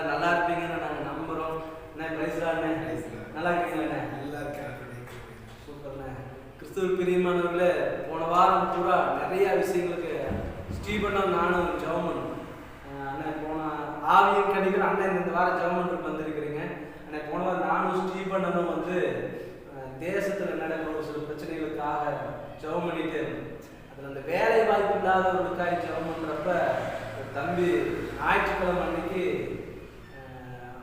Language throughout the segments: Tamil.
எல்லாரும் நல்லா இருப்பீங்கன்னு நாங்கள் நம்புகிறோம். அண்ணே பிரைஸ்லாண்ணே, நல்லா இருக்கீங்களாண்ணே? நல்லா இருக்கேன். சூப்பர்ண்ணே. கிறிஸ்துவ பிரியமானவர்களே, போன வாரம் பூரா நிறையா விஷயங்களுக்கு ஸ்டீபனும் நானும் ஜெபம் பண்ணோம். அண்ணே போன ஆவியின் கணிகள் அண்ணன் இந்த வாரம் ஜெபம் பண்ணுறதுக்கு வந்திருக்கிறீங்க. அண்ணே போன வாரம் நானும் ஸ்டீபனும் வந்து தேசத்தில் நடக்கிற ஒரு சில பிரச்சனைகளுக்காக ஜெபம் பண்ணிகிட்டே இருந்தோம். அதில் அந்த வேலை வாய்ப்பு இல்லாதவர்களுக்காக ஜெபம் பண்ணுறப்ப ஒரு தம்பி ஞாயிற்றுக்கிழமை அன்னைக்கு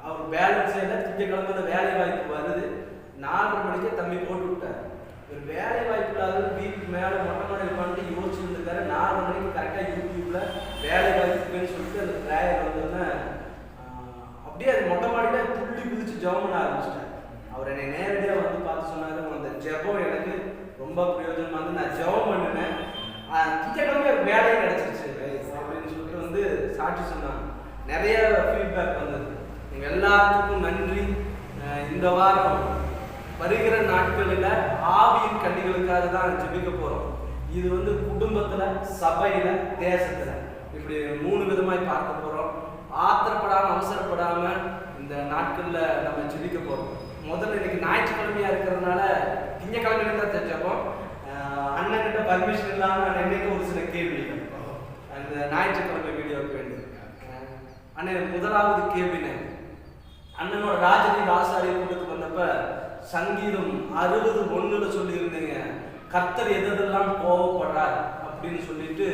அவர் பேலன்ஸ் இல்லை, திங்கக்கிழமை அந்த வேலை வாய்ப்பு வருது. 4:30 மணிக்கே தம்பி போட்டு விட்டார். ஒரு வேலை வாய்ப்பு இல்லாத வீட்டுக்கு மேலே மொட்டை மாடியில் பண்ணிட்டு யோசிச்சுருந்துருக்காரு. 4 மணிக்கு கரெக்டாக யூடியூப்பில் வேலை வாய்ப்புன்னு சொல்லிட்டு அந்த ப்ரேயர் வந்தோன்னே அப்படியே அது மொட்டை மாடியில் துள்ளி குதிச்சு ஜெபம் பண்ண ஆரம்பிச்சிட்டார். அவர் என்னை நேரடியாக வந்து பார்த்து சொன்னார், அந்த ஜெபம் எனக்கு ரொம்ப பிரயோஜனமாக வந்து நான் ஜெபம் பண்ணினேன், திங்கக்கிழமை வேலை கிடச்சிருச்சு அப்படின்னு சொல்லிட்டு வந்து சாட்சி சொன்னாங்க. நிறைய ஃபீட்பேக் வந்தது. நீங்கள் எல்லாத்துக்கும் நன்றி. இந்த வாரம் வருகிற நாட்களில் ஆவியின் கண்ணிகளுக்காக தான் ஜெபிக்க போகிறோம். இது வந்து குடும்பத்தில், சபையில், தேசத்தில் இப்படி 3 விதமாய் பார்க்க போகிறோம். ஆத்திரப்படாமல் அவசரப்படாமல் இந்த நாட்களில் நம்ம ஜெபிக்க போகிறோம். முதல்ல இன்னைக்கு ஞாயிற்றுக்கிழமையாக இருக்கிறதுனால திங்கக்கிழமையில தான் ஜெபம். அண்ணன்கிட்ட பர்மிஷன் இல்லாமல் நான் என்னைக்கு ஒரு சில கேள்விகள் அந்த ஞாயிற்றுக்கிழமை வீடியோவுக்கு வேண்டியது. அண்ணன் முதலாவது கேள்வினே, அண்ணனோட ராஜநீதி ஆசாரிய கூட்டத்துக்கு வந்தப்ப சங்கீதம் 60:1 சொல்லியிருந்தீங்க, கர்த்தர் எதெல்லாம் கோவப்படுறார் அப்படின்னு சொல்லிட்டு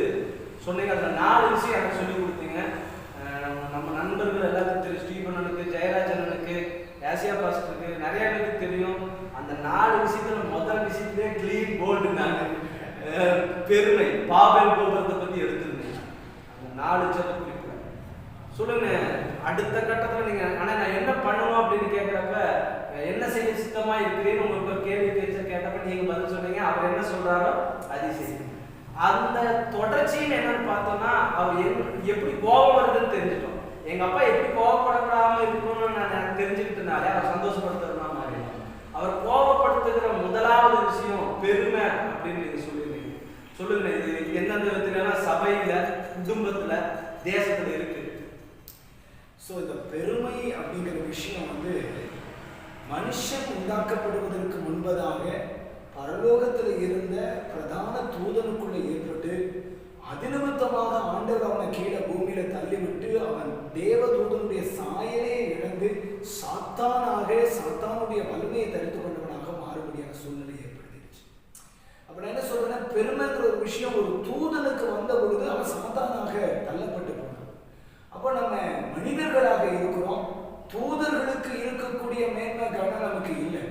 சொன்னீங்க. அதில் 4 விஷயம் எனக்கு சொல்லி கொடுத்தீங்க. நம்ம நண்பர்கள் எல்லாத்துக்கும் தெரியும், ஸ்டீபனுக்கு, ஜெயராஜனுக்கு, ஏசியா பாஸ்டருக்கு, நிறைய பேருக்கு தெரியும். அந்த 4 விஷயத்துல முதல் விஷயத்திலே கிளீன் போல்டு நான் பெருமை பாபேல் கோபுரத்தை பற்றி எடுத்துருந்தேன். அந்த 4 ஜெப குறிப்பு சொல்லுங்க. அடுத்த கட்டத்தில் நீங்கள் ஆனால் நான் என்ன பண்ணணும் அப்படின்னு கேட்குறப்ப என்ன செய்ய சித்தமாக இருக்கிறேன்னு உங்களுக்கு ஒரு கேள்வி கேட்டப்ப நீங்கள் பதில் சொன்னீங்க. அவர் என்ன சொல்கிறாரோ அது செய்யுங்க. அந்த தொடர்ச்சின்னு என்னன்னு பார்த்தோம்னா, அவர் எப்படி கோபம் வருதுன்னு தெரிஞ்சுட்டோம். எங்கள் அப்பா எப்படி கோபப்படாமல் இருக்கணும்னு நான் தெரிஞ்சுக்கிட்டனாலே அவர் சந்தோஷப்படுத்துறதுனா மாதிரி அவர் கோபப்படுத்துகிற முதலாவது விஷயம் பெருமை அப்படின்னு நீங்கள் சொல்லியிருந்தீங்க. சொல்லுங்க, இது எந்தெந்த விதத்துலலாம் சபையில், குடும்பத்தில், தேசத்தில் இருக்கு? ஸோ இந்த பெருமை அப்படிங்கிற விஷயம் வந்து மனுஷன் உண்டாக்கப்படுவதற்கு முன்பதாக பரலோகத்தில் இருந்த பிரதான தூதனுக்குள்ள ஏற்பட்டு அதிநிமித்தமாக ஆண்டவர் அவனை கீழே பூமியில தள்ளிவிட்டு அவன் தேவதூதனுடைய சாயலே இழந்து சாத்தானுடைய வலிமையை தடுத்து கொண்டவனாக மாறுபடியான சூழ்நிலை ஏற்படுத்திடுச்சு. அப்படி என்ன சொல்றேன்னா, பெருமைங்கிற ஒரு விஷயம் ஒரு தூதனுக்கு வந்த பொழுது அவன் சாத்தானாக தள்ளப்பட்டு போனான். அப்போ நம்ம மனிதர்களாக இருக்கிறோம். தூதர்களுக்கு இருக்கக்கூடிய மேன்மை கவனம் நமக்கு இல்லை.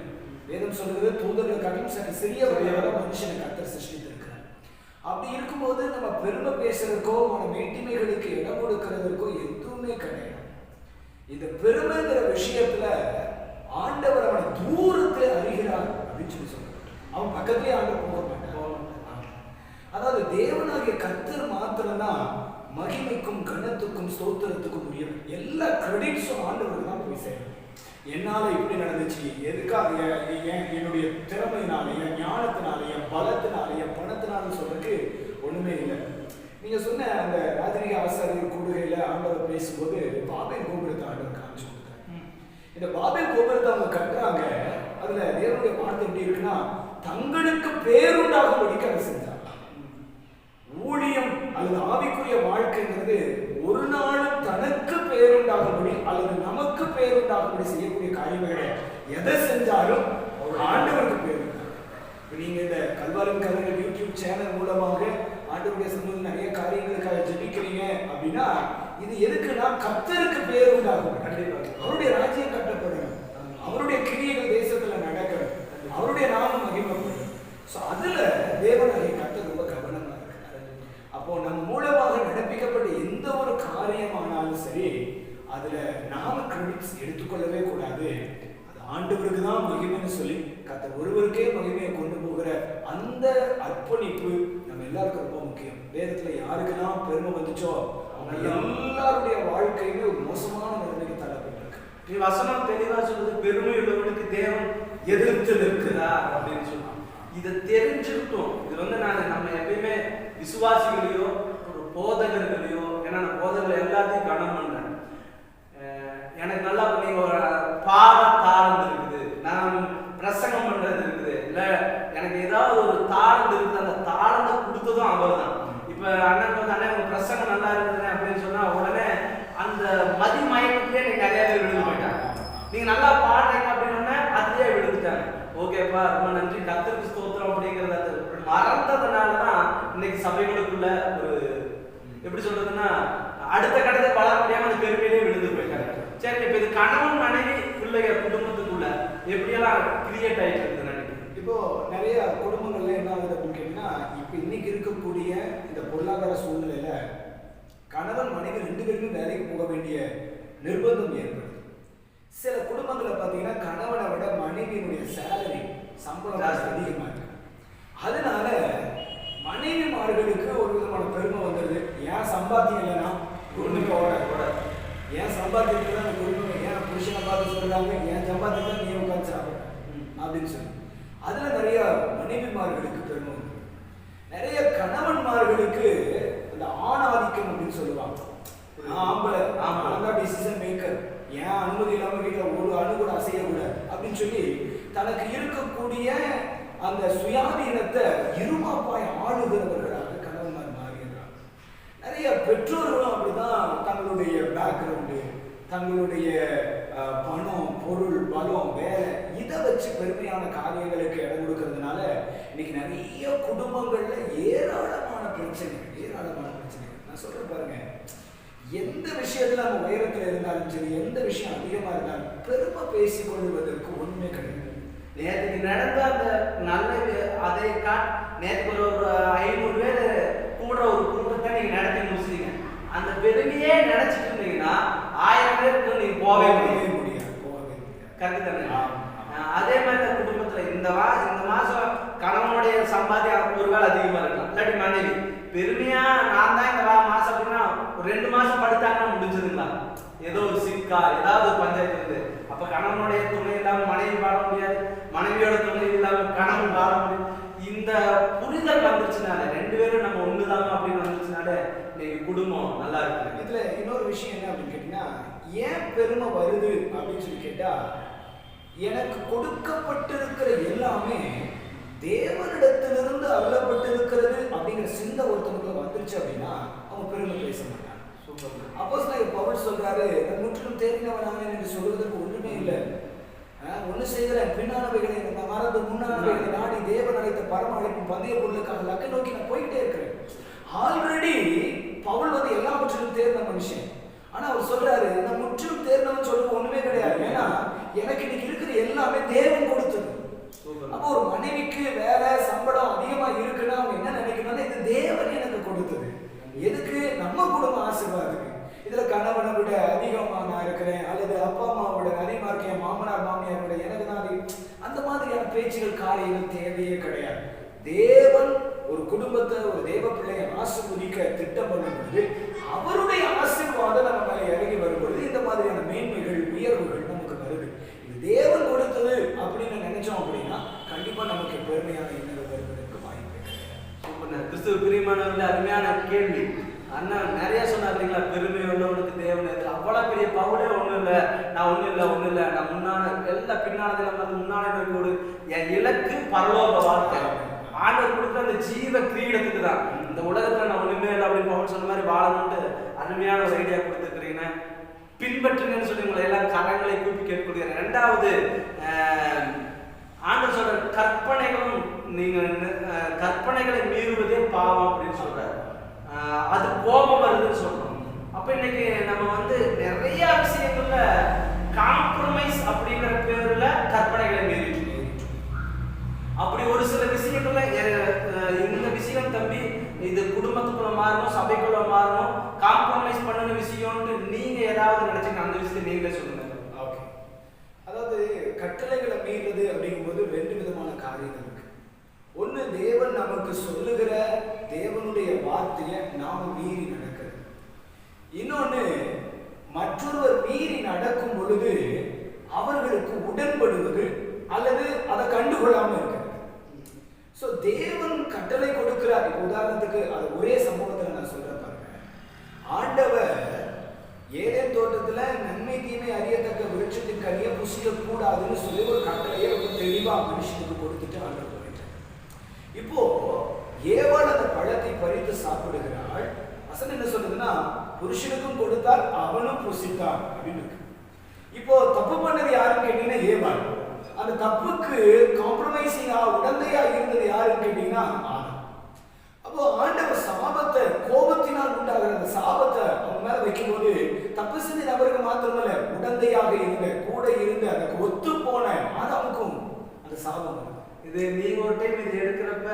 வேதம் சொல்றது தூதர்கள் காட்டிலும் சற்று சிறியவர்களாக மனுஷனை கர்த்தர் சிருஷ்டித்திருக்கிறார். அப்படி இருக்கும்போது நம்ம பெருமை பேசுறதுக்கோ நம்ம மேட்டிமைகளுக்கு இடம் கொடுக்கறதுக்கோ எதுவுமே கிடையாது. இந்த பெருமைங்கிற விஷயத்துல ஆண்டவர் அவனை தூரத்தில் அறிகிறார் அப்படின்னு சொல்லி சொல்றார். அவன் பக்கத்திலே ஆண்டவர் போக மாட்டான். அதாவது தேவனாகிய கர்த்தர் மாத்திரம்தான் மகிமைக்கும் கனத்துக்கும் ஸ்தோத்திரத்துக்கும் உரியவர். எல்லா கிரெடிட்ஸும் ஆண்டவருக்கு தான் போய் சேரும். என்னால் இப்படி நடந்துச்சு, எதுக்காக, என்னுடைய திறமையினால, என் ஞானத்தினால, என் பலத்தினால, என் பணத்தினால சொல்றதுக்கு ஒண்ணுமே இல்லை. நீங்க சொன்ன அந்த ராஜரீக ஆசாரியர் கூடுகையில ஆண்டவர் பேசும்போது பாபேல் கோபுரத்தை ஆண்டவர் காமிச்சு கொடுத்தாரு. இந்த பாபேல் கோபுரத்தை அவங்க கட்டுறாங்க. அதுல தேவனுடைய வார்த்தை எப்படி இருக்குன்னா, தங்களுக்கு பேருண்டாகும்படிக்கு அதை செஞ்சாங்க. ஊழியம் அல்லது ஆவிக்குரிய வாழ்க்கைங்கிறது ஒரு நாளும் தனக்கு பேருண்டாகும்படி அல்லது நமக்கு பேருண்டாகும்படி செய்யக்கூடிய காரியங்களை எதை செஞ்சாலும் ஆண்டவருக்கு பேருண்டாகும். நீங்க இந்த கல்வாரின் கதைகள் யூடியூப் சேனல் மூலமாக ஆண்டவருடைய சமூகத்தில் நிறைய காரியங்களுக்காக ஜெபிக்கிறீங்க அப்படின்னா இது எதுக்குன்னா கர்த்தருக்கு பேருண்டாகும். அவருடைய ராஜ்யம் கட்டப்படும், அவருடைய கிரியைகள் தேசத்துல நடக்கணும், அவருடைய நாமம் மகிமைப்படும். ஸோ அதுல தேவனாகிய கர்த்தர் ரொம்ப கவனமா இருக்கிறார். அப்போ நம்ம மூலமாக நடப்பிக்கப்பட்ட எந்த ஒரு காரியமானாலும் சரி அதுல நாம கிரெடிட்ஸ் எடுத்துக்கொள்ளவே கூடாது. அது ஆண்டவருக்கு தான் மகிமைன்னு சொல்லி கர்த்தர் ஒருவருக்கே மகிமையை கொண்டு போகிற அந்த அர்ப்பணிப்பு நம்ம எல்லாருக்கும் ரொம்ப முக்கியம். வேதத்துல யாருக்கெல்லாம் பெருமை வந்துச்சோ அவங்க எல்லாருடைய வாழ்க்கையுமே ஒரு மோசமான நிலைமைக்கு தள்ளப்பட்டிருக்கு. வசனம் தெளிவா சொல்றது, பெருமை உள்ளவனுக்கு தேவன் எதிர்த்து நிற்கிறார் அப்படின்னு சொல்லுவாங்க. இதை தெரிஞ்சுக்கிட்டோம். இது வந்து நம்ம எப்பயுமே விசுவாசிகளையோ ஒரு போதகர்களையோ, ஏன்னா நான் போதகர்கள் எல்லாத்தையும் கனம் பண்ணேன். ஓகேப்பா ரொம்ப நன்றி கர்த்தருக்கு ஸ்தோத்திரம் அப்படிங்கறத மறந்ததுனால தான் இன்னைக்கு சபைகளுக்குள்ள ஒரு எப்படி சொல்றதுன்னா அடுத்த கட்டத்தை வளர முடியாம அந்த பெருமையிலே விழுந்து போயிருக்காங்க. சரி, இப்ப இது கணவன் மனைவி பிள்ளைகள் குடும்பத்துக்குள்ள எப்படியெல்லாம் கிரியேட் ஆயிட்டு இருக்குன்னு நினைக்கிறேன். இப்போ நிறைய குடும்பங்கள்ல என்ன ஆகுது அப்படின்னு கேட்டீங்கன்னா, இப்ப இன்னைக்கு இருக்கக்கூடிய இந்த பொருளாதார சூழ்நிலையில கணவன் மனைவி 2 பேருமே வேலைக்கு போக வேண்டிய நிர்பந்தம் ஏற்படுது. சில குடும்பங்களை பார்த்தீங்கன்னா கணவனை விட மனைவியினுடைய சேலரி சம்பளம் அதிகமா இருக்கு. அதனால மனைவிமார்களுக்கு ஒரு விதமான பெருமை வந்துடுது. ஏன் சம்பாத்தியம் இல்லைன்னா குடும்பம் ஓட ஏன் சம்பாத்தியத்துல அந்த குடும்பம் ஏன் புருஷனை பார்த்து சொல்றாங்க ஏன் சம்பாத்தியத்தை நீ உட்காந்து சாப்பிட அப்படின்னு சொல்லி அதுல நிறைய மனைவிமார்களுக்கு பெருமை வந்து நிறைய கணவன்மார்களுக்கு அந்த ஆணாதிக்கம் அப்படின்னு சொல்லுவாங்க. ஆம்பளை ஆம்பளை டிசிஷன் மேக்கர், ஏன் அனுமதி இல்லாம வீட்டுல ஒரு அணு கூட அசையக்கூடாது அப்படின்னு சொல்லி தனக்கு இருக்கக்கூடிய அந்த சுயாதீனத்தை இருமாப்பாய் ஆளுகிறவர்களாக கணவன்மார் மாறுகிறார். நிறைய பெற்றோர்களும் அப்படிதான் தங்களுடைய பேக்ரவுண்டு, தங்களுடைய பணம், பொருள், பலம், வேலை இதை வச்சு பெருமையான காரியங்களுக்கு இடம் கொடுக்கறதுனால இன்னைக்கு நிறைய குடும்பங்கள்ல ஏராளமான பிரச்சனைகள். நான் சொல்றேன் பாருங்க, எந்த விஷயத்துல நம்ம உயரத்துல இருந்தாலும் சரி, எந்த விஷயம் அதிகமா இருந்தாலும் பெருமை பேசிக் கொள்வதற்கு ஒண்ணுமே கிடையாது. நேற்றுக்கு நடந்த அந்த நல்ல அதை நேற்றுக்கு ஒரு 500 பேர் கூடுற ஒரு கூட்டத்தை நீங்க நடத்தி முடிச்சீங்க. அந்த பெருமையே நினைச்சிட்டு இருந்தீங்கன்னா 1000 பேருக்கு நீங்க போகவே முடியாது. கரெக்ட் தானே? அதே மாதிரி தான் குடும்பத்துல இந்த மாசம் கணவனுடைய சம்பாத்தியம் ஒருவேளை அதிகமா இருக்கலாம், இல்லாட்டி மனைவி பெருமையா நான் தான் இந்த மாசம் அப்படின்னா ஒரு 2 மாசம் படுத்தாங்கன்னா முடிஞ்சதுங்களா? ஏதோ ஒரு சிக்கா ஏதாவது ஒரு பஞ்சாயத்து இருந்து அப்ப கணவனுடைய துணை இல்லாம மனைவி வாழ முடியாது, மனைவியோட துணை இல்லாம கணவன் வாழ முடியாது. இந்த புரிதல் வந்துருச்சுனால 2 பேரும் நம்ம ஒண்ணுதாங்க அப்படின்னு வந்துருச்சுனால இன்னைக்கு குடும்பம் நல்லா இருக்கு. இதுல இன்னொரு விஷயம் என்ன அப்படின்னு கேட்டீங்கன்னா, ஏன் பெருமை வருது அப்படின்னு சொல்லி கேட்டா, எனக்கு கொடுக்கப்பட்டிருக்கிற எல்லாமே தேவனிடத்திலிருந்து அருளப்பட்டிருக்கிறது அப்படிங்கிற சிந்தை ஒருத்தவங்களுக்கு வந்துருச்சு அப்படின்னா அவங்க பெருமை பேச மாட்டாங்க. அப்போஸ்தலர் பவுல் சொல்றாரு, முற்றிலும் தேறினவனாக என்று சொல்வதற்கு ஒன்றுமே இல்லை, ஒண்ணு செய்கிறேன் பின்னானவைகளை நான் மறந்து முன்னானவைகளை நாடி தேவன் அழைத்த பரம அழைப்பும் பந்தய பொருளுக்காக லக்கை நோக்கி நான் போயிட்டே இருக்கிறேன். ஆல்ரெடி பவுல் வந்து எல்லாவற்றிலும் தேர்ந்த மனுஷன். ஆனா அவர் சொல்றாரு, நான் முற்றிலும் தேர்ந்தவன் சொல்ல ஒண்ணுமே கிடையாது. ஏன்னா எனக்கு இன்னைக்கு இருக்கிற எல்லாமே தேவன் கொடுத்தது. அப்போ ஒரு மனைவிக்கு வேலை சம்பளம் அதிகமா இருக்குன்னா அவங்க என்ன நினைக்கணும்னா இது தேவன் எனக்கு கொடுத்தது. எதுக்கு? நம்ம குடும்ப ஆசீர்வாதத்துக்கு. இதுல கணவனை விட அதிகமா நான் இருக்கிறேன், அல்லது அப்பா அம்மாவோட அதிகமா இருக்கேன், மாமனார் மாமியார் விட எனக்கு தான் அந்த மாதிரியான பேச்சுகள் காரியங்கள் தேவையே கிடையாது. தேவன் ஒரு குடும்பத்தை ஒரு தேவ பிள்ளையை ஆசீர்வதிக்க திட்டம் பண்ணும்போது அவருடைய ஆசீர்வாதம் நம்ம மேலே இறங்கி வரும்பொழுது இந்த மாதிரியான மேன்மைகள் உயர்வுகள் நமக்கு வருது. இது தேவன் கொடுத்தது அப்படின்னு நினைச்சோம் அப்படின்னா கண்டிப்பா நமக்கு பெருமையான எண்ணங்கள் வருவதற்கு வாய்ப்பு கிடையாது. கிறிஸ்துவ பிரியமானவர்களே, அருமையான கேள்வி. அண்ணா நிறைய சொன்னாருங்களா, பெருமை உள்ளவனுக்கு தேவன் எது? அவ்வளவு பெரிய பவுலே ஒண்ணும் இல்லை, நான் ஒண்ணும் இல்லை, நான் முன்னால எல்லாம் பின்னால முன்னாலே நோக்கி என் இலக்கு பரலோக வாழ்க்கை. ஆண்டவர் கொடுக்குற அந்த ஜீவ கிரீடத்துக்கு தான். இந்த உலகத்துல நான் ஒண்ணுமே இல்லை அப்படின்னு பவுல் சொன்ன மாதிரி வாழணும்னு அருமையான ஒரு ஐடியா கொடுத்துருக்கிறீங்க. பின்பற்றுங்கன்னு சொல்லி உங்களை எல்லாம் கரங்களை கூப்பி கேட்கக்கூடிய. 2வது ஆண்டவர் சொல்ற கற்பனைகளும் நீங்க கற்பனைகளை மீறுவதே பாவம் அப்படின்னு சொல்றாரு. அது கோபம் வருதுன்னு சொல்றோம். அப்ப இன்னைக்கு நம்ம வந்து நிறைய விஷயங்கள்ல காம்ப்ரமைஸ் அப்படிங்கிற பேர்ல கற்பனைகளை மீறிட்டு அப்படி ஒரு சில விஷயங்கள்ல இந்த விஷயம் தம்பி இது குடும்பத்துக்குள்ள மாறணும், சபைக்குள்ள மாறணும், காம்ப்ரமைஸ் பண்ணணும் விஷயம்னு நீங்க ஏதாவது நினைச்சீங்க அந்த விஷயத்தை நீங்களே சொல்லுங்க. ஓகே, அதாவது கட்டளைகளை மீறுறது அப்படிங்கும்போது 2 விதமான காரியங்கள் இருக்கு. ஒண்ணு, தேவன் நமக்கு சொல்லுகிற தேவனுடைய வார்த்தையை நாம மீறி நடக்கிறது. இன்னொன்னு, மற்றொருவர் மீறி நடக்கும் பொழுது அவர்களுக்கு உடன்படுவது அல்லது அதை கண்டுகொள்ளாம இருக்கிறது. சோ தேவன் கட்டளை கொடுக்கிறார். இப்போ உதாரணத்துக்கு அது ஒரே சம்பவத்துல நான் சொல்றேன் பாருங்க. ஆண்டவர் ஏதேன் தோட்டத்துல நன்மை தீமை அறியத்தக்க விருட்சத்தின் கனியை புசிக்க கூடாதுன்னு சொல்லி ஒரு கட்டளையை ரொம்ப தெளிவா மனுஷனுக்கு கொடுத்துட்டு ஆண்டவர் போயிட்டார். இப்போ ஏவாள் அந்த பழத்தை பறித்து சாப்பிடுகிறாள். வசனம் என்ன சொல்லுதுன்னா, புருஷனுக்கும் கொடுத்தால் அவனும் புசித்தான் அப்படின்னு இருக்கு. இப்போ தப்பு பண்ணது யாருன்னு கேட்டீங்கன்னா ஏவாள். அந்த தப்புக்கு காம்ப்ரமைசிங்கா உடந்தையா இருந்தது யாருன்னு கேட்டீங்கன்னா ஆதாம். அப்போ ஆண்டவர் சாபத்தை, கோபத்தினால் உண்டாகிற அந்த சாபத்தை அவங்க மேல வைக்கும்போது தப்பு செஞ்ச நபருக்கு மாத்திரமல்ல, உடந்தையாக இருந்த, கூட இருந்த, அதுக்கு ஒத்து போன ஆதாமுக்கும் அந்த சாபம். இது நீங்க ஒரு டைம் இது எடுக்கிறப்ப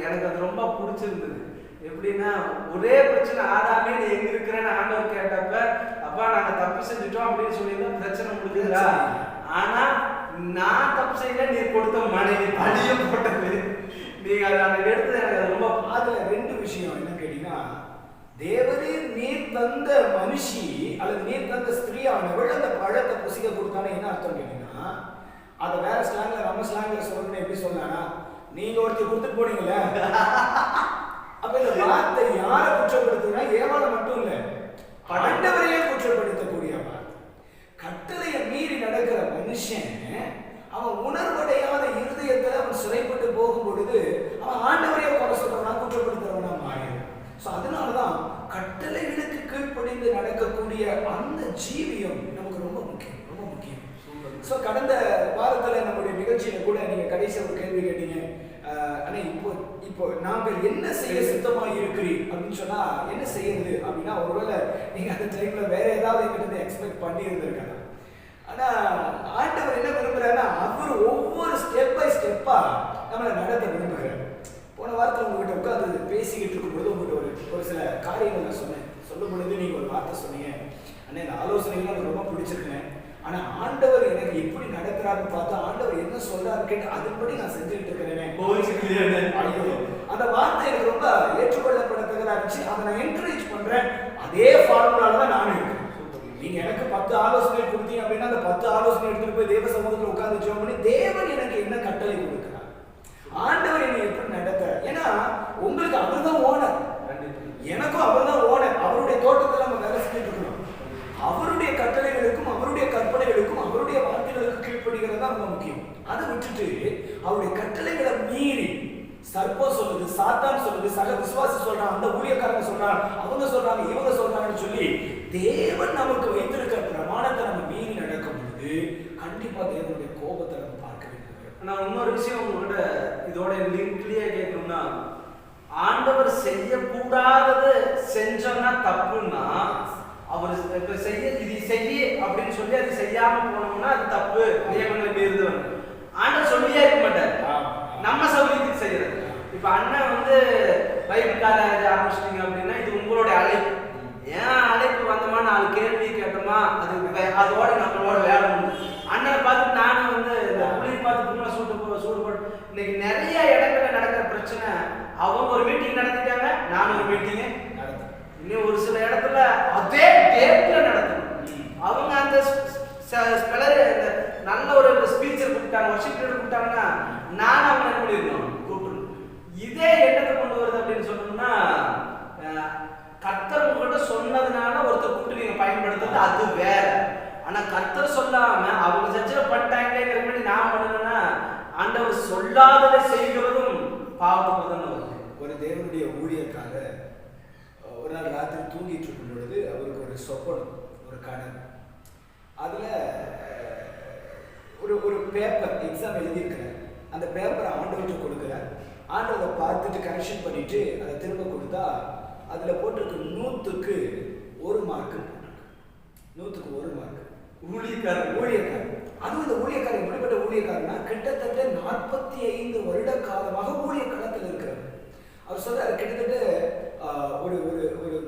எனக்கு அது ரொம்ப பிடிச்சிருந்தது. எப்படின்னா, ஒரே பிரச்சனை, ஆதாமே நீ எங்க இருக்கிறேன்னு ஆண்டவர் கேட்டப்ப, அப்பா நாங்க தப்பு செஞ்சுட்டோம் அப்படின்னு சொல்லியிருந்தா பிரச்சனை முடிஞ்சுதா. ஆனா நான் தப்பு செய்யல, நீ கொடுத்த மனைவி அழிய போட்டது. நீங்க அதை எடுத்தது எனக்கு ரொம்ப. அதுல ரெண்டு விஷயம் என்ன கேட்டீங்கன்னா, தேவரே நீர் தந்த மனுஷி அல்லது நீர் தந்த ஸ்திரீயானவள் அந்த பழத்தை புசிக்க கொடுத்தானே என்ன அர்த்தம் கேட்டீங்கன்னா, அதை வேற ஸ்லாங்ல, நம்ம ஸ்லாங்ல சொல்லணும். எப்படி சொன்னானா, நீங்க ஒருத்தி கொடுத்துட்டு போனீங்கல்ல. அப்ப இந்த வார்த்தை யாரை குற்றப்படுத்துனா, ஏவாளை மட்டும் இல்ல, ஆண்டவரையே குற்றப்படுத்தக்கூடிய வார்த்தை. கட்டளையை மீறி நடக்கிற மனுஷன் அவன் உணர்வடையாத இருதயத்துல அவன் சிறைப்பட்டு போகும் பொழுது அவன் ஆண்டவரையே குறை சொல்றவனா, குற்றப்படுத்துறவனா மாறிடுறான். ஸோ அதனாலதான் கட்டளைகளுக்கு கீழ்ப்படிந்து நடக்கக்கூடிய அந்த ஜீவியம் நமக்கு ரொம்ப முக்கியம், ரொம்ப முக்கியம். ஸோ கடந்த வாரத்தில் நம்முடைய நிகழ்ச்சியில கூட நீங்க கடைசி ஒரு கேள்வி கேட்டீங்க, ஆனா இப்போ நாங்கள் என்ன செய்ய சித்தமாக இருக்கிறீர் அப்படின்னு சொன்னா என்ன செய்யறது அப்படின்னா, ஒருவேளை நீங்க அந்த டைம்ல வேற ஏதாவது எங்கிட்ட எக்ஸ்பெக்ட் பண்ணி இருந்திருக்காங்க. ஆனா ஆண்டவர் என்ன விரும்புறாருன்னா, அவர் ஒவ்வொரு ஸ்டெப் பை ஸ்டெப்பா நம்மளை நடத்த விரும்புகிறார். போன வாரத்தில் உங்ககிட்ட உட்காந்து பேசிக்கிட்டு இருக்கும்போது உங்கள்கிட்ட ஒரு சில காரியங்கள் நான் சொன்னேன். சொல்லும் பொழுது நீங்க ஒரு வார்த்தை சொன்னீங்க, அண்ணா இந்த ஆலோசனைகள் எனக்கு ரொம்ப பிடிச்சிருக்கேன், ஆனா ஆண்டவர் எனக்கு எப்படி நடக்கிறாருன்னு பார்த்தா ஆண்டவர் என்ன சொல்றாரு கேட்டு அதன்படி நான் செஞ்சுக்கிட்டு இருக்கிறேன். அந்த வார்த்தை எனக்கு ரொம்ப ஏற்றுக்கொள்ளப்படத்தக்கதா இருந்துச்சு. அதை நான் என்கரேஜ் பண்றேன். அதே ஃபார்முலால தான் நானும் இருக்கேன். நீங்க எனக்கு 10 ஆலோசனை கொடுத்தீங்க அப்படின்னா அந்த 10 ஆலோசனை எடுத்துட்டு போய் தேவ சமூகத்தில் உட்கார்ந்து ஜெபம் பண்ணி தேவன் எனக்கு என்ன கட்டளை கொடுக்கிறார், ஆண்டவர் என்னை எப்படி நடத்துறார். ஏன்னா உங்களுக்கு அவர் தான் ஓனர், எனக்கும் அவர் தான் ஓனர். அவருடைய தோட்டத்தில் நம்ம வேலை செஞ்சுட்டு இருக்கணும். அவருடைய கட்டளைகளுக்கும் அவருடைய கற்பனைகளுக்கும் அவருடைய வார்த்தைகளுக்கு கீழ்ப்படுகிறது தான் ரொம்ப முக்கியம். அதை விட்டுட்டு அவருடைய கட்டளைகளை மீறி சர்ப்பம் சொல்லுது, சாத்தான் சொல்லுது, சக விசுவாசி சொல்றான், அந்த ஊழியக்காரங்க சொல்றாங்க, அவங்க சொல்றாங்க, இவங்க சொல்றாங்கன்னு சொல்லி தேவன் நமக்கு வைத்திருக்கிற பிரமாணத்தை நம்ம மீறி நடக்கும் பொழுது கண்டிப்பா தேவனுடைய கோபத்தை நம்ம பார்க்க வேண்டும். நான் இன்னொரு விஷயம் உங்கள்கிட்ட இதோட லிங்க்லயே கேட்கணும்னா, ஆண்டவர் செய்யக்கூடாதது செஞ்சோம்னா தப்புன்னா, அவர் இப்ப இது செய்ய அப்படின்னு சொல்லி அது செய்யாம போனோம்னா அது தப்பு, நியமங்களை மீறுதல். ஆண்டவர் சொல்லியே இருக்க மாட்டார், நம்ம சௌகரியத்துக்கு செய்யறது. இப்ப அண்ணன் பைபிள் காலேஜ் ஆரம்பிச்சிட்டீங்க அப்படின்னா இது உங்களுடைய அழைப்பு. ஏன் அழைப்பு வந்தோமா, 4 கேள்வி கேட்டோமா, அதோட நம்மளோட வேலை உண்டு. அண்ணனை பார்த்து நானும் இந்த புள்ளியை பார்த்து புண்ணை சூடு போட்டு இன்னைக்கு நிறைய இடங்கள்ல நடக்கிற பிரச்சனை, அவங்க ஒரு மீட்டிங் நடத்திட்டாங்க, நானும் ஒரு மீட்டிங் நடத்தேன். இன்னும் ஒரு சில இடத்துல அதே டேட்ல நடத்தணும். அவங்க அந்த நல்ல ஒரு ஸ்பீச்சர் கூப்பிட்டாங்க, வர்ஷிப் லீடர் கூப்பிட்டாங்கன்னா நானும் அவங்க என்ன பண்ணிருக்கணும், கூப்பிடணும். இதே எண்ணத்தை கொண்டு வருது அப்படின்னு சொன்னோம்னா, கர்த்தர் உங்கள்கிட்ட சொன்னதுனால ஒருத்தர் கூப்பிட்டு நீங்க பயன்படுத்துறது அது வேற. ஆனா கர்த்தர் சொல்லாம அவங்க சர்ச்சையில பண்ணிட்டாங்கிற மாதிரி நான் பண்ணணும்னா ஆண்டவர் சொல்லாததை செய்கிறதும் பாவத்துக்கு தான் வருது. ஒரு தேவனுடைய ஊழியக்காக ஒரு நாள் ராத்திரி தூங்கிட்டு இருக்கும் பொழுது அவருக்கு ஒரு சொப்பனம், ஒரு கனவு. அதுல ஒரு பேப்பர் எக்ஸாம் எழுதியிருக்கிறார். அந்த பேப்பரை ஆண்டவர்கிட்ட கொடுக்குறார். ஆண்டவரை பார்த்துட்டு கரெக்ஷன் பண்ணிட்டு அதை திரும்ப கொடுத்தா அதுல போட்டிருக்கு 100க்கு 1 மார்க் போட்டிருக்கு. 100க்கு 1 மார்க். ஊழியக்காரர். அதுவும் இந்த ஊழியக்காரர் எப்படிப்பட்ட ஊழியக்காரனா, கிட்டத்தட்ட 45 வருட காலமாக ஊழிய களத்தில் இருக்கிறார். அவர் சொல்றாரு, கிட்டத்தட்ட ஒரு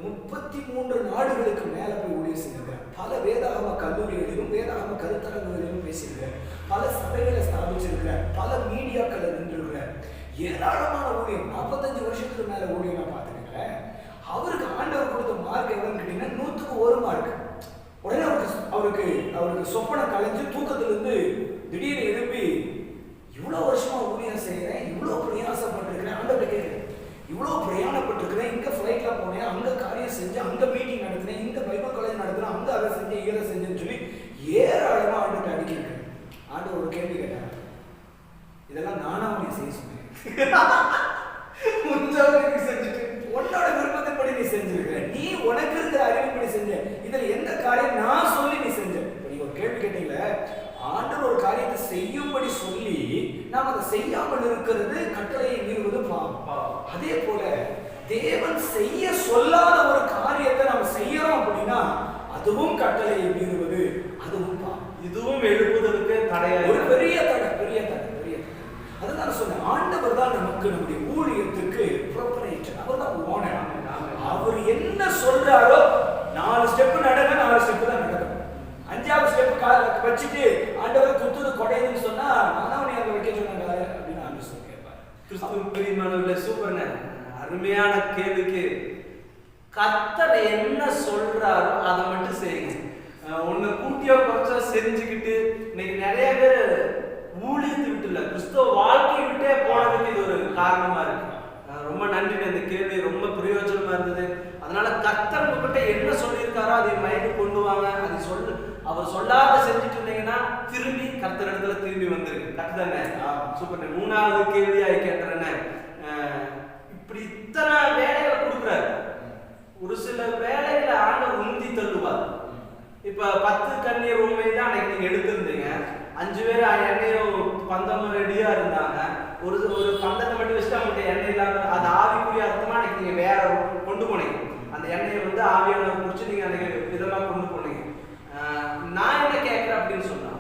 33 நாடுகளுக்கு மேல போய் ஊழியர் செஞ்சிருக்கார். பல வேதாகம கல்லூரிகளிலும் வேதாகம கருத்தரங்குகளிலும் பேசியிருக்கிறார். பல சபைகளை ஸ்தாபிச்சிருக்கிறார். பல மீடியாக்களை நின்றுருக்கிறார். ஏராளமான ஊழியம், 45 வருஷத்துக்கு மேல ஊழியம் நான் பார்த்துருக்கிறேன். அவருக்கு ஆண்டவர் கொடுத்த மார்க் எவ்வளவுன்னு கேட்டீங்கன்னா 100க்கு 1 மார்க். உடனே அவருக்கு சொப்பனை கலைஞ்சு தூக்கத்திலிருந்து திடீர்னு எழுப்பி, இவ்வளவு வருஷமா ஊழியம் செய்யறேன், இவ்வளவு பிரயாசப்பட்டிருக்கிறேன், ஆண்டவர்கிட்ட கேட்கிறேன், இவ்வளவு பிரயாணப்பட்டிருக்கிறேன், இங்க ஃபிளைட்ல போனேன், அங்க காரியம் செஞ்சேன், அங்க மீட்டிங் நடத்தினேன், இங்க பைபிள் காலேஜ் நடத்தினேன், அங்க அதை செஞ்சேன், இதை செஞ்சேன்னு சொல்லி ஏராளமா ஆண்டவர்கிட்ட அடிக்கிறேன். ஆண்டவர் ஒரு கேள்வி கேட்டார், இதெல்லாம் நானா உன்னை செய்ய சொன்னேன், செஞ்சுட்டு உன்னோட விருப்பத்தின்படி நீ செஞ்சிருக்கிற, நீ உனக்கு இருக்கிற அறிவுப்படி செஞ்ச, இதுல எந்த காரியம் நான் சொல்லி நீ செஞ்ச. நீங்க ஒரு கேள்வி கேட்டீங்களே, ஆண்டவர் ஒரு காரியத்தை சொல்லாத ஒரு காரியத்தை நம்ம செய்யறோம் அப்படின்னா அதுவும் கட்டளையை மீறுவது, அதுவும் பாவம். இதுவும் எழுப்புதலுக்கு தடையா, ஒரு பெரிய தடை, பெரிய தடை, பெரிய தடை. அதுதான் நான் சொன்னேன், ஆண்டவர் தான் நமக்கு நம்முடைய ஊழியத்துக்கு ப்ரொபரேட்டர், அவர் தான் ஓனர். அவர் என்ன சொல்றாரோ 4 ஸ்டெப் நடங்க, 4 ஸ்டெப் தான் நடக்கும். 5வது ஸ்டெப் வச்சுட்டு ஆண்டவர் குத்துது கொடையுதுன்னு சொன்னா நான் அவனை அங்க வைக்க சொன்னாங்க அப்படின்னு ஆண்டவர் கேட்பார். கிறிஸ்துவின் பிரியமானவர்களே, சூப்பர்ங்க. அருமையான கேள்விக்கு கர்த்தர் என்ன சொல்றாரோ அதை மட்டும் செய்யுங்க. ஒன்னு கூட்டியோ குறைச்சோ செஞ்சுக்கிட்டு இன்னைக்கு நிறைய பேர் ஊழியத்தை விட்டு இல்ல, கிறிஸ்துவ வாழ்க்கையை விட்டே போனதுக்கு இது ஒரு காரணமா இருக்கு. ரொம்ப நன்றி, இந்த கேள்வி ரொம்ப பிரயோஜனமா இருந்தது. அதனால கர்த்தர் உங்ககிட்ட என்ன சொல்லியிருக்காரோ அதை மைண்டு கொண்டு வாங்க. அது அவர் சொல்லாத செஞ்சுட்டு இருந்தீங்கன்னா திரும்பி கர்த்தர் இடத்துல திரும்பி வந்துருக்கு. கரெக்ட் தானே? சூப்பர். 3வது கேள்வியா கேட்டுறேன்னு, இப்படி இத்தனை வேலைகளை கொடுக்குறாரு. ஒரு சில வேலைகளை ஆண்டவர் உந்தி தள்ளுவார். இப்ப 10 கண்ணீர் உண்மை தான் அன்னைக்கு நீங்க எடுத்திருந்தீங்க. 5 பேர் எண்ணெயும் பந்தமும் ரெடியா இருந்தாங்க. ஒரு பந்தத்தை மட்டும் வச்சுட்டு அவங்கள்ட்ட எண்ணெய் இல்லாம, அது ஆவிக்குரிய அர்த்தமா அன்னைக்கு நீங்க வேற கொண்டு போனீங்க. அந்த எண்ணெயை வந்து ஆவியான குடிச்சு நீங்க அன்னைக்கு விதமா கொண்டு போனீங்க. நான் என்ன கேட்கிறேன் அப்படின்னு சொன்னா,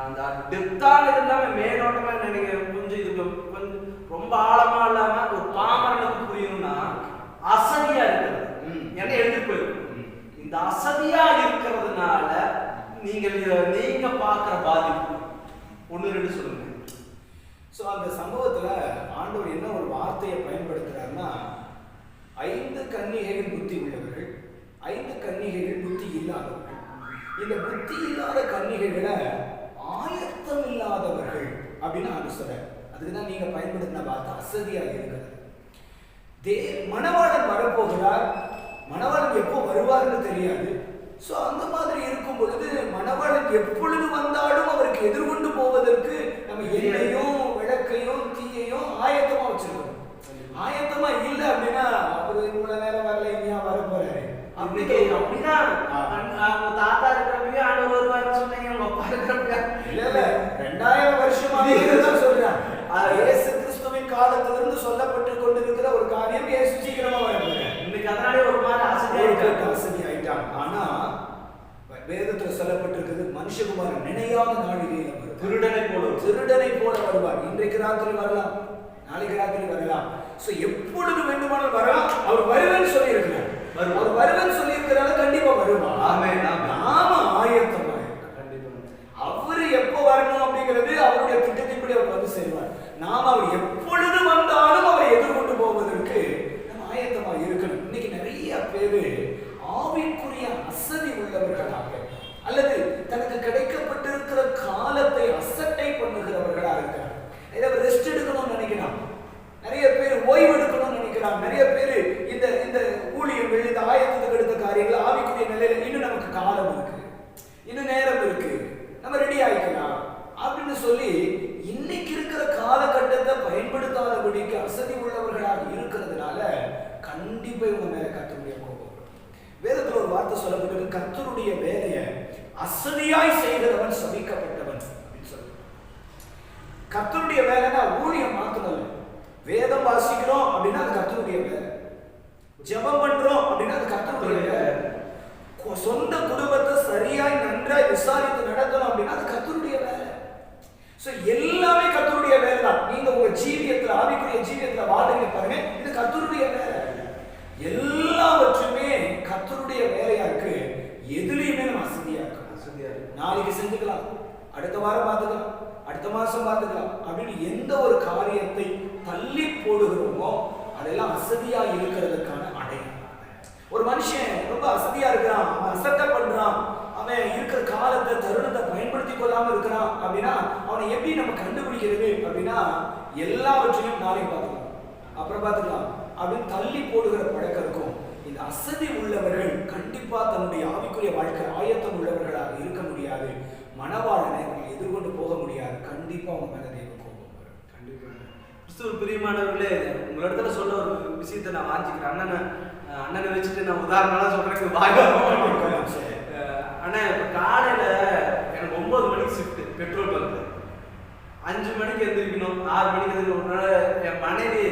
அந்த டெப்தான இல்லாம மேலோட்டமா நினைக்க கொஞ்சம் இது கொஞ்சம் ரொம்ப ஆழமா இல்லாம ஒரு பாமரனுக்கு புரியணும்னா அசதியா இருக்கிறது என்ன எழுதி போயிடும். இந்த அசதியா இருக்கிறதுனால நீங்க பார்க்கிற பாதிப்பு 1-2 சொல்லுங்க. ஸோ அந்த சம்பவத்துல ஆண்டவர் என்ன ஒரு வார்த்தையை பயன்படுத்துறாருன்னா, 5 கன்னிகைகள் புத்தி உள்ளவர்கள், 5 கன்னிகைகள் புத்தி இல்லாதவர்கள். இந்த புத்தி இல்லாத கன்னிகைகளை ஆயத்தம் இல்லாதவர்கள் அப்படின்னு ஆண்டவர் சொல்றார். அதுக்குதான் நீங்க பயன்படுத்தின வார்த்தை அசதியா இருக்கிறது. மணவாளன் வரப்போகிறார், மணவாளன் எப்போ வருவார்னு தெரியாது. ஸோ அந்த மாதிரி இருக்கும் பொழுது மணவாளன் எப்பொழுது வந்தாலும் அவருக்கு எதிர்கொண்டு போவதற்கு நம்ம எண்ணெயும் விளக்கையும் தீயையும் ஆயத்தமா வச்சிருக்கோம். ஆயத்தமா இல்லை அப்படின்னா அவரு இவ்வளவு நேரம் வரல, இனியா வர போறாரு அப்படின்னா அவங்க தாத்தா இருக்கிறப்பவே ஆண்டவர் வருவாருன்னு சொன்னீங்க. உங்க அப்பா இருக்கிறப்ப இல்ல 2000 வருஷமாக சொல்றேன். இயேசு கிறிஸ்துவின் காலத்திலிருந்து சொல்லப்பட்டு கொண்டிருக்கிற ஒரு காரியம் இயேசு சீக்கிரமா வரப்போறாரு. இன்னைக்கு அதனாலே ஒரு மாதிரி அசதி ஆயிட்டாங்க. ஆனா வேதத்துல சொல்லப்பட்டிருக்கிறது, மனுஷகுமாரன் நினையாத நாளிலே வருவார், திருடனை போல வருவார். இன்றைக்கு ராத்திரி வரலாம், நாளைக்கு ராத்திரி வரலாம். சோ எப்பொழுது வேண்டுமானால் வரலாம். அவர் வருவேன்னு சொல்லி இருக்கிறார். அவர் வருவேன்னு சொல்லி இருக்கிறாரு, கண்டிப்பா வருவார். நாம ஆயத்தமா அவரு எப்போ வரணும் அப்படிங்கிறது அவருடைய திட்டத்தின்படி அவர் வந்து செய்வார். நாம் அவர் எப்பொழுது வந்தாலும் அவரை எதிர்கொண்டு போவதற்கு நம்ம ஆயத்தமா இருக்கணும். இன்னைக்கு நிறைய பேரு ஆவிக்குரிய அசதி உள்ளவர்களாக அல்லது தனக்கு கிடைக்கப்பட்டிருக்கிற காலத்தை அசட்டை பண்ணுகிறவர்களாக இருக்கிறார். ஏதாவது ரெஸ்ட் எடுக்கணும்னு நினைக்கிறான், நிறைய பேர் ஓய்வு எடுக்கணும்னு நினைக்கிறான், நிறைய பேர் இந்த ஊழியம் இந்த ஆயத்தத்துக்கு எடுத்த காரியங்கள் ஆவிக்குரிய நிலையில இன்னும் நமக்கு காலம் இருக்கு, இன்னும் நேரம் இருக்கு, நம்ம ரெடி ஆகிக்கலாம் அப்படின்னு சொல்லி இன்னைக்கு இருக்கிற காலகட்டத்தை பயன்படுத்தாதபடிக்கு அசதி உள்ளவர்களாக இருக்கிறதுனால கண்டிப்பா இவங்க மேல கர்த்தருடைய கோபம். வேதத்துல ஒரு வார்த்தை சொல்லப்பட்டிருக்கு, கர்த்தருடைய வேலையை அசதியாய் செய்கிறவன் சபிக்கப்பட்டவன் அப்படின்னு சொல்லி. கர்த்தருடைய வேலைன்னா ஊழியம் மாத்திரம், வேதம் வாசிக்கிறோம் அப்படின்னா அது கர்த்தருடைய வேலை, ஜெபம் பண்றோம் அப்படின்னா அது கர்த்தருடைய வேலை, சொந்த குடும்பத்தை சரியாய் நன்றாய் விசாரித்து நடத்தணும் அப்படின்னா அது கர்த்தருடைய வேலை. சோ எல்லாமே கர்த்தருடைய வேலை தான். நீங்க உங்க ஜீவியத்துல ஆவிக்குரிய ஜீவியத்துல வாழ்றீங்க பாருங்க, இது கர்த்தருடைய வேலை. எல்லாவற்றுமே கர்த்தருடைய வேலையா இருக்கு. எதுலையுமே நம்ம அசதியா இருக்கு. நாளைக்கு செஞ்சுக்கலாம், அடுத்த வாரம் பார்த்துக்கலாம், அடுத்த மாசம் பார்த்துக்கலாம் அப்படின்னு எந்த ஒரு காரியத்தை தள்ளி போடுகிறோமோ அதெல்லாம் அசதியா இருக்கிறதுக்கான அடையாளம். ஒரு மனுஷன் ரொம்ப அசதியா இருக்கிறான், அவன் அசட்டை பண்றான், அவன் இருக்கிற காலத்தை தருணத்தை பயன்படுத்தி கொள்ளாம இருக்கிறான் அப்படின்னா அவனை எப்படி நம்ம கண்டுபிடிக்கிறது அப்படின்னா, எல்லாவற்றையும் நாளைக்கு பார்த்துக்கலாம், அப்புறம் பார்த்துக்கலாம் அப்படின்னு தள்ளி போடுகிற பழக்கம் இருக்கும். இந்த அசதி உள்ளவர்கள் கண்டிப்பா தன்னுடைய ஆவிக்குரிய வாழ்க்கை ஆயத்தம் உள்ளவர்களாக இருக்க முடியாது. மணவாளனை அவங்க எதிர்கொண்டு போக முடியாது. கண்டிப்பா அவங்க மேல தெய்வ கோபம் வரும். கண்டிப்பா. கிறிஸ்துவ பிரியமானவர்களே, உங்களிடத்துல சொல்ல ஒரு விஷயத்தை நான் வாஞ்சிக்கிறேன். அண்ணனை வச்சுட்டு நான் உதாரணமா சொல்றேன், அண்ணா இப்ப காலையில எனக்கு 9 மணிக்கு ஷிஃப்ட் பெட்ரோல் பங்க், 5 மணிக்கு எந்திரிக்கணும், 6 மணிக்கு எந்திரிக்கணும். என் மனைவி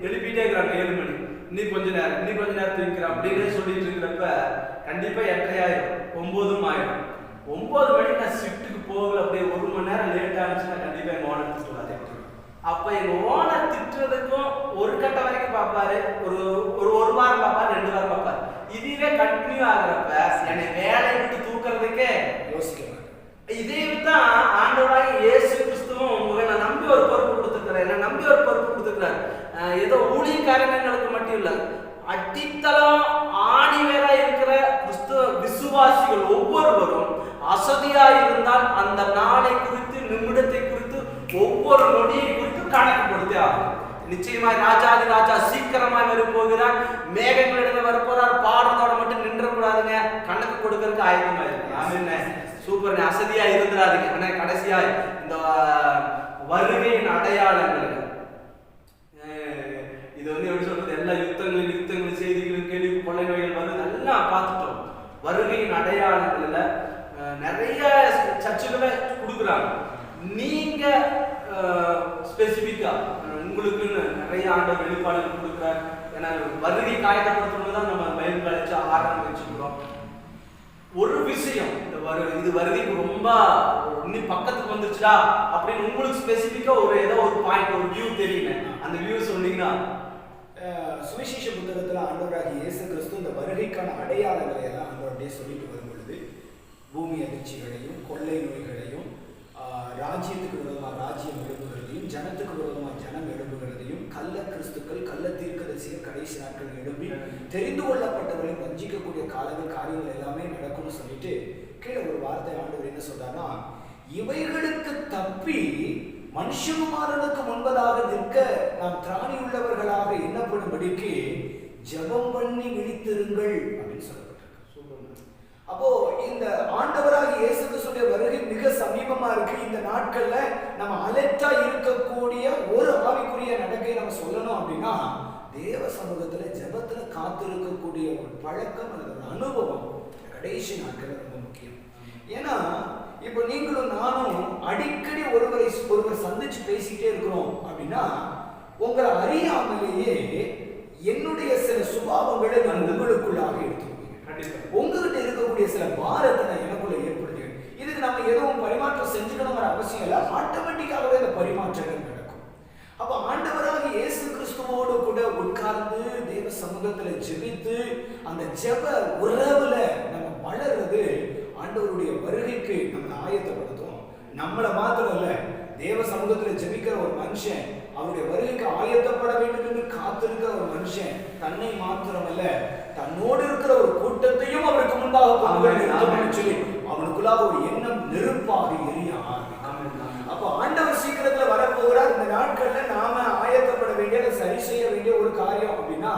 எழுப்பிட்டே இருக்கிறாங்க 7 மணி. இன்னும் கொஞ்ச நேரம் தூங்கிக்கிறேன் அப்படின்னு சொல்லிட்டு இருக்கிறப்ப கண்டிப்பா 8:30 ஆயிடும், 9 ஆயிடும். 9 மணிக்கு நான் ஷிஃப்ட்டுக்கு போகல, அப்படியே 1 மணி நேரம் லேட் ஆனிச்சுன்னா கண்டிப்பா எங்க ஓனர் திட்டுவாரு. அப்ப எங்க ஓனர் திட்டுறதுக்கும் ஒரு கட்டம் வரைக்கும் பார்ப்பாரு, ஒரு வாரம் பார்ப்பாரு, 2 வாரம் பார்ப்பாரு. இதுவே கண்டினியூ ஆகுறப்ப என்னை வேலையை விட்டு தூக்குறதுக்கே யோசிக்கிறேன். இதே தான் ஆண்டவராக இயேசு கிறிஸ்துவும் உங்களை நம்பி ஒரு பொறுப்பு கொடுத்துருக்கிறார், என்ன நம்பி ஒரு பொறுப்பு கொடுத்துருக்கிறார். ஏதோ ஊழியக்காரங்களுக்கு மட்டும் இல்ல, அடித்தளம் ஆணிவேரா இருக்கிற கிறிஸ்துவ விசுவாசிகள் ஒவ்வொருவரும் அசதியா இருந்தால் அந்த நாளை குறித்து, நிமிடத்தை குறித்து, ஒவ்வொரு நொடியை குறித்து கணக்கு கொடுத்தே ஆகும். நிச்சயமாய் ராஜாதி ராஜா சீக்கிரமாய் வரப்போகிறார், மேகங்களிடம் வரப்போறார். பாடத்தோட மட்டும் நின்றக்கூடாதுங்க, கணக்கு கொடுக்கறதுக்கு ஆயத்தமா இருக்கு. ஆமென். சூப்பர். அசதியா இருந்துடாதீங்க. ஆனா கடைசியா இந்த வருகையின் அடையாளங்கள், இது எப்படி சொல்றது, எல்லா யுத்தங்களும் செய்திகளும் கேள்வி கொள்ளை நோய்கள் வருது எல்லாம் பார்த்துட்டோம். வருகையின் அடையாளங்கள்ல நிறைய சர்ச்சுகளை கொடுக்குறாங்க. நீங்க ஸ்பெசிபிக்கா உங்களுக்குன்னு நிறைய ஆண்டவர் வெளிப்பாடுகள் கொடுக்குறாரு. ஏன்னா வருகை காயப்படுத்தணும் தான் நம்ம பைபிள் காலேஜ் ஆரம்பம் வச்சுக்கிறோம். ஒரு விஷயம் இது வருகைக்கு ரொம்ப இன்னும் பக்கத்துக்கு வந்துச்சுடா அப்படின்னு உங்களுக்கு ஸ்பெசிபிக்கா ஏதோ ஒரு பாயிண்ட், ஒரு வியூ தெரியுங்க, அந்த வியூ சொன்னீங்கன்னா. சுவிசேஷ புத்தகத்துல ஆண்டவராகிய இயேசு கிறிஸ்து இந்த வருகைக்கான அடையாளங்களை எல்லாம் ஆண்டவருடைய சொல்லிட்டு வரும் பொழுது பூமி அதிர்ச்சிகளையும், கொள்ளை நோய்களையும், ராஜ்யத்துக்கு விரோதமாக ராஜ்யம் எழுப்புகிறதையும், ஜனத்துக்கு விரோதமாக ஜனம் எழுப்புகிறதையும், கள்ள கிறிஸ்துக்கள், கள்ள தீர்க்கதரிசிகள் கடைசி நாட்கள் எழுப்பி தெரிந்து கொள்ளப்பட்டவர்களை வஞ்சிக்கக்கூடிய காரியங்கள் எல்லாமே நடக்கும்னு சொல்லிட்டு கீழே ஒரு வார்த்தை ஆண்டவர் என்ன சொல்றாருன்னா, இவைகளுக்கு தப்பி மனுஷகுமாரனுக்கு முன்பதாக நிற்க நாம் திராணி உள்ளவர்களாக எண்ணப்படும்படிக்கு ஜெபம் பண்ணி விழித்திருங்கள் அப்படின்னு சொல்லப்பட்டிருக்கு. அப்போ இந்த ஆண்டவராக இயேசு கிறிஸ்துவின் வருகை மிக சமீபமா இருக்கு. இந்த நாட்கள்ல நம்ம அலர்ட்டா இருக்கக்கூடிய ஒரு ஆவிக்குரிய நடக்கை நம்ம சொல்லணும் அப்படின்னா, தேவ சமூகத்துல ஜெபத்துல காத்திருக்கக்கூடிய ஒரு பழக்கம் அல்லது ஒரு அனுபவம் கடைசி நாட்கள் ரொம்ப முக்கியம். ஏன்னா இப்போ நீங்களும் நானும் அடிக்கடி ஒருவர் சந்திச்சு பேசிக்கிட்டே இருக்கிறோம் அப்படின்னா, உங்களை அறியாமலேயே என்னுடைய சில சுபாவங்களை நான் உங்களுக்குள்ளாக எடுத்துக்கொள்வேன். உங்ககிட்ட இருக்கக்கூடிய சில பாரத்தை நான் எனக்குள்ள ஏற்படுத்துவேன். இதுக்கு நம்ம எதுவும் பரிமாற்றம் செஞ்சுக்கணுங்கிற அவசியம் இல்லை, ஆட்டோமேட்டிக்காகவே இந்த பரிமாற்றங்கள் நடக்கும். அப்ப ஆண்டவராக இயேசு கிறிஸ்துவோடு கூட உட்கார்ந்து தேவ சமூகத்துல ஜெபித்து அந்த ஜெப உறவுல நம்ம வளர்றது ஆண்டவருடைய வருகைக்கு நம்மளை ஆயத்தப்படுத்தும். நம்மளை மாத்திரம் இல்ல, தேவ சமூகத்துல ஜெபிக்கிற ஒரு மனுஷன் அவருடைய வருகைக்கு ஆயத்தப்பட வேண்டும் என்று காத்திருக்கிற ஒரு மனுஷன் தன்னை மாத்திரமல்ல, தன்னோடு இருக்கிற ஒரு கூட்டத்தையும் அவருக்கு முன்பாக சொல்லி அவனுக்குள்ளாக ஒரு எண்ணம் நெருப்பாக எரிய ஆரம்பிக்கும். அப்ப ஆண்டவர் சீக்கிரத்துல வரப்போகிறார். இந்த நாட்கள்ல நாம ஆயத்தப்பட வேண்டிய, சரி செய்ய வேண்டிய ஒரு காரியம் அப்படின்னா,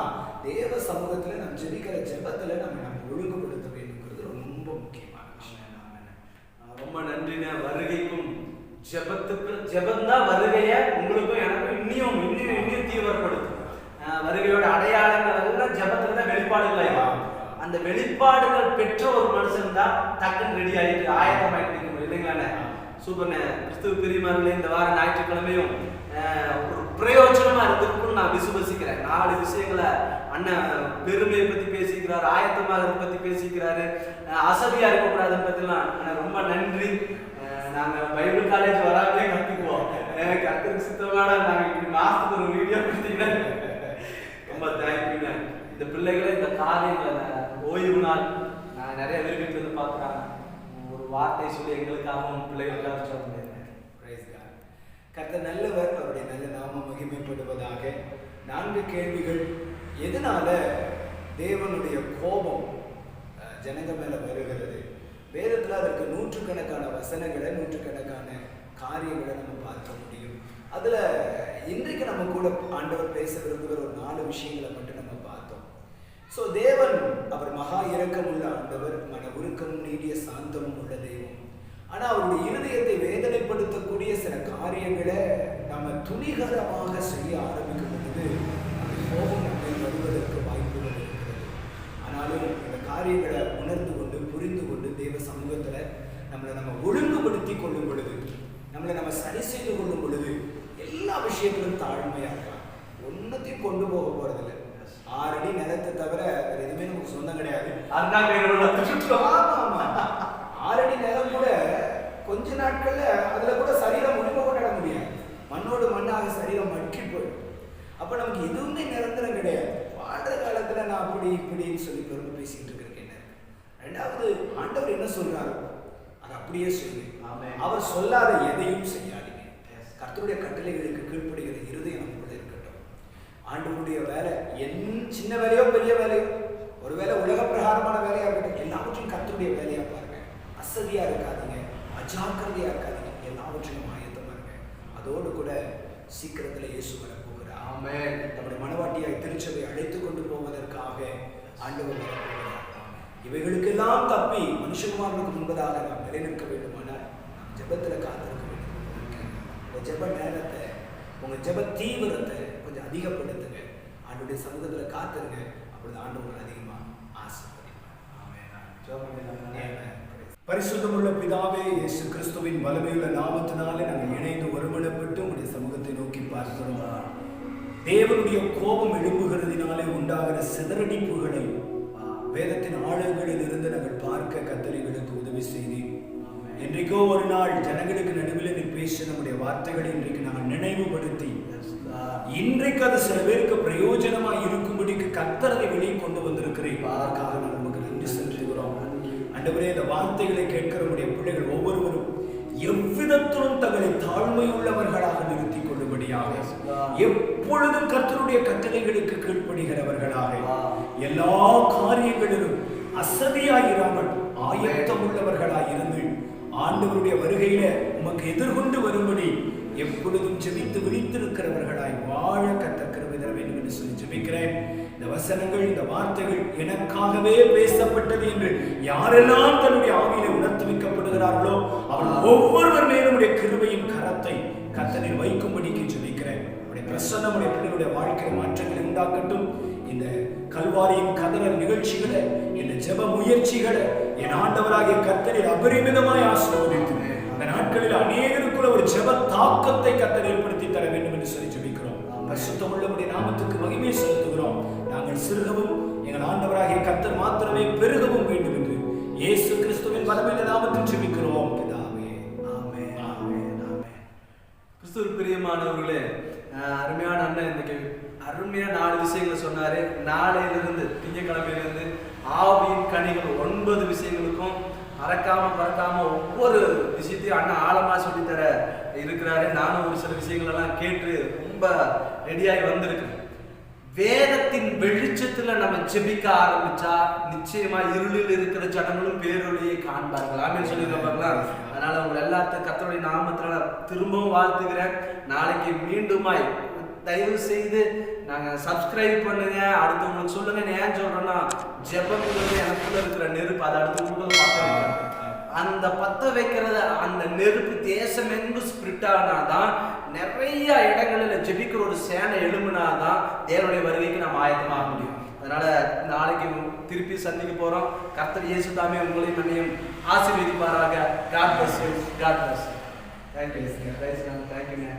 தேவ சமூகத்துல நம்ம ஜெபிக்கிற ஜெபத்துல நம்ம ஒழுங்குபடுத்த வேண்டும்ங்கிறது ரொம்ப முக்கியமான விஷயம். ரொம்ப நன்றிங்க. வருகைக்கும் ஜெபம் தான் வருகைய உங்களுக்கும் எனக்கும் இன்னும் தீவிரப்படுத்தும். வருகையோட அடையாளங்கள் எல்லாம் ஜெபத்துல தான் வெளிப்பாடுகள். அந்த வெளிப்பாடுகள் பெற்ற ஒரு மனுஷன் தான் டக்குன்னு ரெடி ஆகிட்டு ஆயத்தமாயிட்டு இருக்க முடியும் இல்லைங்களாண்ணே? சூப்பர்ண்ணே. கிறிஸ்துவ பிரியமானவர்களே, இந்த வாரம் ஞாயிற்றுக்கிழமையும் ஒரு பிரயோஜனமா இருந்திருக்குன்னு நான் விசுவசிக்கிறேன். 4 விஷயங்களை அண்ணன் பெருமையை பத்தி பேசிக்கிறாரு, ஆயத்தமாக பத்தி பேசிக்கிறாரு, அசதியா இருக்கக்கூடாதுன்னு பத்திலாம் அண்ணன் ரொம்ப நன்றி. நாங்க பைபிள் காலேஜ் வராமலே கத்துக்குவோம். கத்துக்கு சித்தமான நாங்க இப்படி மாசத்துக்கு ஒரு வீடியோ கொடுத்தீங்கன்னா ரொம்ப தேங்க்யூங்க. இந்த பிள்ளைகளை இந்த காரியங்களை ஓய்வு நாள் நான் நிறைய பேர் வீட்டுல இருந்து பாக்குறாங்க. ஒரு வார்த்தை சொல்லி எங்களுக்காகவும் பிள்ளைகளுக்காக சொல்ல கர்த்தர் நல்லவர், அவருடைய நல்ல நாமம் மகிமைப்படுவதாக. 4 கேள்விகள். எதனால தேவனுடைய கோபம் ஜனங்க மேல வருகிறது? வேதத்துல அதற்கு 100கணக்கான வசனங்களை, 100கணக்கான காரியங்களை நம்ம பார்க்க முடியும். அதுல இன்றைக்கு நம்ம கூட ஆண்டவர் பேச விரும்புகிற ஒரு 4 விஷயங்களை மட்டும் நம்ம பார்த்தோம். ஸோ தேவன் அவர் மகா இரக்கம் உள்ள ஆண்டவர், மன உருக்கமும் நீடிய சாந்தமும் உள்ள தெய்வம். ஆனா அவருடைய இருதயத்தை வேதனைப்படுத்தக்கூடிய சில காரியங்களை நம்ம துணிகரமாக செய்ய ஆரம்பிக்கும் பொழுது அந்த கோபம் நம்மை வருவதற்கு வாய்ப்புகள் இருக்கிறது. ஆனாலும் இந்த காரியங்களை உணர்ந்து கொண்டு, புரிந்து கொண்டு தேவ சமூகத்துல நம்ம ஒழுங்குபடுத்தி கொள்ளும் பொழுது, நம்மளை நம்ம சரி செய்து கொள்ளும் பொழுது எல்லா விஷயத்திலும் தாழ்மையா இருக்கலாம். ஒன்னத்தையும் கொண்டு போக போறதில்லை. 6 அடி நிலத்தை தவிர வேற எதுவுமே நமக்கு சொந்தம் கிடையாது. அண்ணா கையில ஆமா 6 அடி நிலம் கூட கொஞ்ச நாட்கள்ல அதுல கூட சரீரம் முடிவு கொண்டாட முடியாது. மண்ணோடு மண்ணாக சரீரம் மட்கி போயிடும். அப்ப நமக்கு எதுவுமே நிரந்தரம் கிடையாது. வாழ்ற காலத்துல நான் அப்படி இப்படின்னு சொல்லி பெருமை பேசிட்டு இருக்கிறேன். ரெண்டாவது, ஆண்டவர் என்ன சொல்றாரு அது அப்படியே சொல்லு. அவர் சொல்லாத எதையும் செய்யாதீங்க. கர்த்தருடைய கட்டளைகளுக்கு கீழ்ப்படுகிற இருதயம் நமக்குள்ள இருக்கட்டும். ஆண்டவருடைய வேலை சின்ன வேலையோ பெரிய வேலையோ, ஒருவேளை உலக பிரகாரமான வேலையா இருக்கட்டும், எல்லாவற்றையும் கர்த்தருடைய வேலையா பாருங்க. அசதியா இருக்காதீங்க, அஜாக்கிரதையா இருக்காதீங்க, எல்லாவற்றையும் ஆயத்தமா இருங்க. அதோடு கூட சீக்கிரத்துல இயேசு வர போகிறார். நம்முடைய மனவாட்டியாய் திருச்சபை அழைத்து கொண்டு போவதற்காக ஆண்டவர் வர போகிறார். இவைகளுக்கெல்லாம் தப்பி மனுஷகுமாரனுக்கு முன்பதாக நாம் நிலைநிற்க வேண்டுமானால் நாம் ஜெபத்துல காத்திருக்க வேண்டும். உங்க ஜெப நேரத்தை, உங்க ஜெப தீவிரத்தை கொஞ்சம் அதிகப்படுத்துங்க. ஆண்டவருடைய சமூகத்துல காத்திருங்க. அப்பொழுது ஆண்டவர் அதிகமா ஆசீர்வதிப்பார். பரிசுத்தமுள்ள பிதாவே, இயேசு கிறிஸ்துவின் வல்லமையுள்ள நாமத்தினாலே நாங்கள் இணைந்து ஒருமனப்பட்டு உங்களுடைய சமூகத்தை நோக்கி பார்க்கிறோம். தேவனுடைய கோபம் எழும்புகிறதினாலே உண்டாகிற சிதறடிப்புகளை வேதத்தின் ஆழங்களில் இருந்து நாங்கள் பார்க்க கத்தரிகளுக்கு உதவி செய்தேன். என்றைக்கோ ஒரு நாள் ஜனங்களுக்கு நடுவில் நீ பேச நம்முடைய வார்த்தைகளை இன்றைக்கு நாங்கள் நினைவுபடுத்தி இன்றைக்கு அது சில பேருக்கு பிரயோஜனமாக இருக்கும்படிக்கு கர்த்தரை வெளியே கொண்டு வந்திருக்கிறேன். அதற்காக நான் நமக்கு நன்றி செலுத்துகிறோம். ஆண்டவரே, இந்த வார்த்தைகளை கேட்கிற நம்முடைய பிள்ளைகள் ஒவ்வொருவரும் எவ்விதத்திலும் தங்களை தாழ்மை உள்ளவர்களாக நிறுத்திக் கொள்ளும்படியாக, எப்பொழுதும் கர்த்தருடைய கட்டளைகளுக்கு கீழ்ப்படுகிறவர்களாக, எல்லா காரியங்களிலும் அசதியாயிராமல் ஆயத்தம் உள்ளவர்களாய் இருந்து ஆண்டவருடைய வருகையில உமக்கு எதிர்கொண்டு வரும்படி எப்பொழுதும் ஜெபித்து விழித்திருக்கிறவர்களாய் வாழ கர்த்தர் கிருபை தர வேண்டும் என்று சொல்லி ஜெபிக்கிறேன். இந்த வசனங்கள், இந்த வார்த்தைகள் எனக்காகவே பேசப்பட்டது என்று யாரெல்லாம் தன்னுடைய ஆவியிலே உணர்த்து வைக்கப்படுகிறார்களோ அவர் ஒவ்வொருவர் மேலும் உடைய கிருபையின் கரத்தை கர்த்தரில் வைக்கும்படிக்கு ஜெபிக்கிறேன். உடைய பிரசன்னம் உடைய பிள்ளைகளுடைய வாழ்க்கை மாற்றங்களை உண்டாக்கட்டும். இந்த கல்வாரியின் கதறல் நிகழ்ச்சிகளை, இந்த ஜெப முயற்சிகளை என் ஆண்டவராகிய கர்த்தரில் அபரிமிதமாய் ஆசீர்வதித்து இந்த நாட்களில் அநேகருக்குள்ள ஒரு ஜெப தாக்கத்தை கர்த்தர் ஏற்படுத்தி தர வேண்டும் என்று சொல்லி ஜெபிக்கிறோம். பரிசுத்தமுள்ளவருடைய நாமத்துக்கு மகிமை செலுத்துகிறோம். நாங்கள் சிறுகவும் எங்கள் ஆண்டவராகிய கர்த்தர் மாத்திரமே பெருகவும் வேண்டும் என்று இயேசு கிறிஸ்துவின் வல்லமையுள்ள நாமத்தில் ஜெபிக்கிறோம் பிதாவே. ஆமென், ஆமென், ஆமென். கிறிஸ்துவில் பிரியமானவர்களே, அருமையான அண்ணன் இன்னைக்கு அருமையா 4 விஷயங்களை சொன்னாரு. நாளையிலிருந்து, திங்கட்கிழமையிலிருந்து ஆவியின் கனிகள் 9 விஷயங்களுக்கும் மறக்காம பறக்காம ஒவ்வொரு விஷயத்தையும் அண்ணன் ஆழமா சொல்லித்தர இருக்கிறாரு. நானும் ஒரு சில விஷயங்கள் எல்லாம் கேட்டு ரொம்ப ரெடியாகி வந்திருக்கேன். வேதத்தின் வெளிச்சத்துல நம்ம ஜெபிக்க ஆரம்பிச்சா நிச்சயமா இருளில் இருக்கிற ஜனங்களும் பேரொழியை காண்பார்கள். ஆமென் சொல்லிருப்பாங்களா? அதனால உங்களை எல்லாத்தையும் கர்த்தருடைய நாமத்தினால திரும்பவும் வாழ்த்துகிறேன். நாளைக்கு மீண்டுமாய் தயவு செய்து நாங்க சப்ஸ்கிரைப் பண்ணுங்க. அடுத்தவங்களுக்கு சொல்லுங்க. ஏன் சொல்றேன்னா, ஜெபம்ங்கிறது எனக்குள்ள இருக்கிற நெருப்பு, அதை அடுத்தவங்களுக்கு பத்த வைக்கிறேன். அந்த பத்த வைக்கிறத, அந்த நெருப்பு தேசம் என்று ஸ்பிரிட் ஆனாதான், நிறைய இடங்களில் ஜெபிக்கிற ஒரு சேனை எழும்புனாதான் தேவனுடைய வருகைக்கு நாம் ஆயத்தமாக முடியும். அதனால நாளைக்கு திருப்பி சந்திக்க போறோம். கர்த்தர் இயேசு தாமே உங்களையும் என்னையும் ஆசீர்வதிப்பாராக. God bless you. God bless you. Thank you. Thank you.